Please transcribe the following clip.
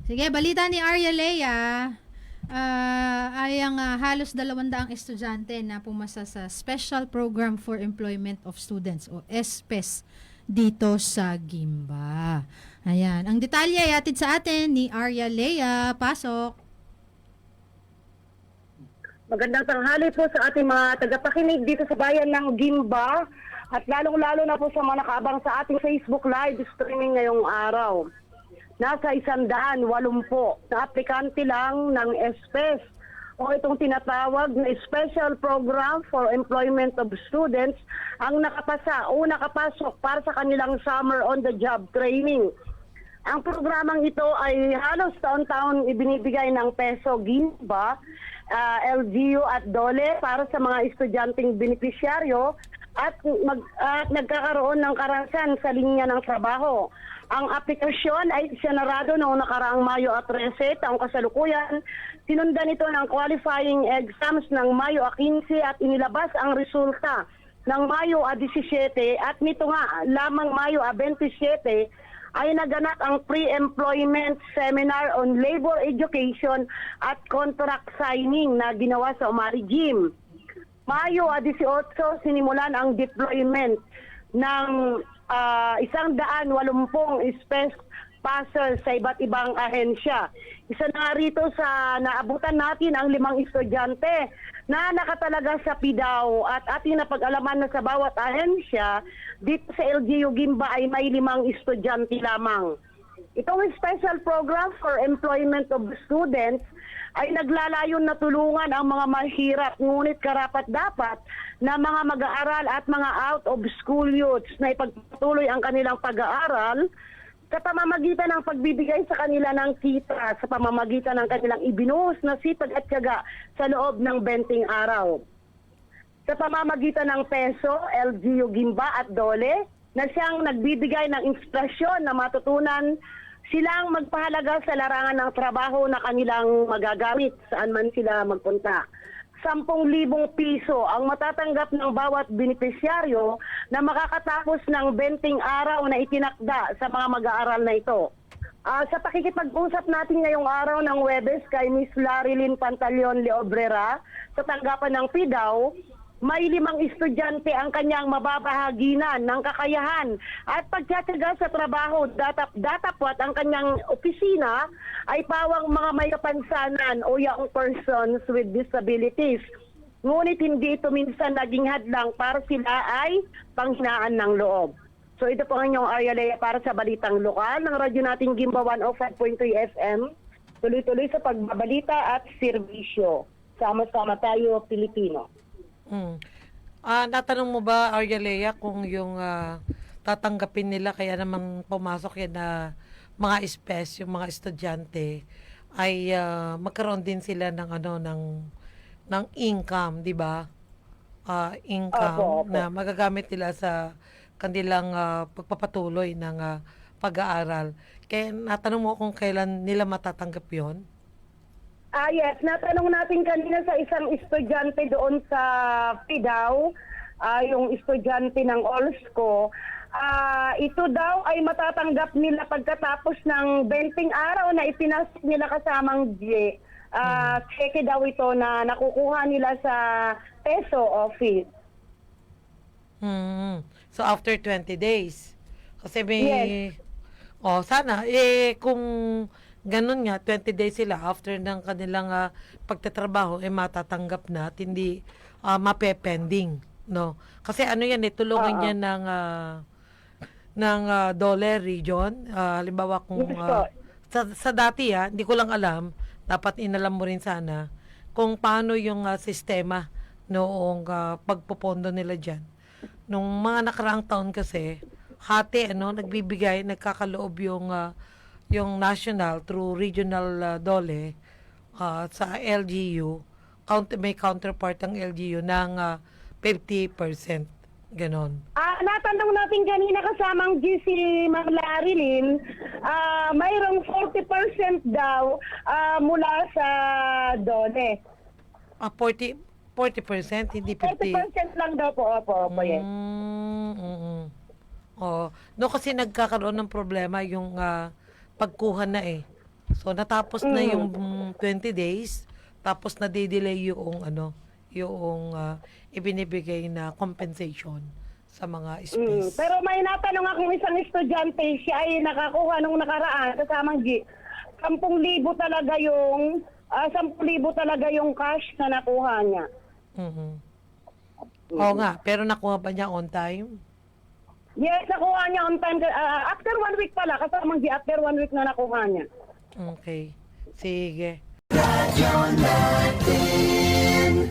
Sige, balita ni Arya Lea. Ay ang halos 200 estudyante na pumasa sa Special Program for Employment of Students o SPES dito sa Gimba. Ayan. Ang detalye ay atid sa atin ni Arya Lea. Pasok. Magandang tanghali po sa ating mga tagapakinig dito sa bayan ng Gimba at lalong-lalo na po sa mga nakaabang sa ating Facebook Live streaming ngayong araw. Nasa 180 na aplikante lang ng SPES o itong tinatawag na Special Program for Employment of Students ang nakapasa o nakapasok para sa kanilang summer on-the-job training. Ang programang ito ay halos taon-taon ibinibigay ng Peso Gimba, LGU at DOLE para sa mga estudyanteng benepisyaryo at nagkakaroon ng karasan sa linya ng trabaho. Ang aplikasyon ay sinarado noong nakaraang Mayo 13, taong kasalukuyan. Sinundan ito ng qualifying exams ng Mayo 15 at inilabas ang resulta ng Mayo 17 at nito nga lamang Mayo 27 ay naganap ang pre-employment seminar on labor education at contract signing na ginawa sa Umari Gym. Mayo 18, sinimulan ang deployment ng 180 SPES passers sa iba't ibang ahensya. Isa na rito sa naabutan natin ang 5 estudyante na nakatalaga sa PIDAW at ating napag-alaman na sa bawat ahensya dito sa LGU Gimba ay may 5 estudyante lamang. Itong Special Program for Employment of Students ay naglalayon na tulungan ang mga mahirap ngunit karapat-dapat na mga mag-aaral at mga out-of-school youths na ipagpatuloy ang kanilang pag-aaral sa pamamagitan ng pagbibigay sa kanila ng kita, sa pamamagitan ng kanilang ibinuhos na sipag at tiyaga sa loob ng 20 araw. Sa pamamagitan ng Peso, LGU Gimba at DOLE na siyang nagbibigay ng inspirasyon na matutunan silang magpahalaga sa larangan ng trabaho na kanilang magagamit saan man sila magpunta. 10,000 piso ang matatanggap ng bawat benepisyaryo na makakatapos ng 20 araw na itinakda sa mga mag-aaral na ito. Sa pakikipag-usap natin ngayong araw ng Huwebes kay Miss Larilyn Pantaleon Leobrera sa tanggapan ng PIDAW, may 5 estudyante ang kanyang mababahaginan ng kakayahan at pagtitiyaga sa trabaho. Datapwat ang kanyang opisina ay pawang mga may kapansanan o young persons with disabilities. Ngunit hindi ito minsan naging hadlang para sila ay panghinaan ng loob. So ito po ang inyong Arya Lea para sa Balitang Lokal ng radyo nating Gimba 105.3 FM. Tuloy-tuloy sa pagbabalita at serbisyo. Sama-sama tayo, Pilipino. Natanong mo ba, Arya Lea, kung yung tatanggapin nila kaya namang pumasok yan na mga SPES, yung mga estudyante, ay magkaroon din sila ng ng income, di ba? Income Opo. na magagamit nila sa kanilang pagpapatuloy ng pag-aaral. Kaya natanong mo kung kailan nila matatanggap yon? Yes, natanong natin kanina sa isang estudyante doon sa PIDAW, yung estudyante ng OLSCO. Ito daw ay matatanggap nila pagkatapos ng 20 araw na ipinasok nila kasamang G. Cheque daw ito na nakukuha nila sa Peso office. So after 20 days. Kasi may Yes. sana kung ganun nga 20 days sila after ng kanilang pagtatrabaho matatanggap na at hindi mapepending, no? Kasi ano yan tulungan yan ng DOLE region. Halimbawa kung sa dati hindi ko lang alam, dapat inalam mo rin sana kung paano yung sistema noong pagpopondo nila diyan. Nung mga nakaraang taon kasi hati nagbibigay, nagkakaloob yung national through regional DOLE sa LGU, may counterpart ang LGU ng 50%. Ganon. Natanong natin kanina kasamang GC Ma'am Larilyn, mayroong 40% daw mula sa DOLE. 40%, hindi 50%. 40% lang daw po, opo, yes. No, kasi nagkakaroon ng problema yung pagkuha na So natapos na yung 20 days, tapos na-delay yung ibinibigay na compensation sa mga space. Pero may natanong akong isang estudyante, siya ay nakakuha nung nakaraan kasamang 10,000 talaga yung 10,000 talaga yung cash na nakuha niya. Mhm. Oo nga, pero nakuha ba niya on time? Yes, nakuha niya on time. After 1 week pala, kasamang after 1 week na nakuha niya. Okay. Sige. Radyo natin.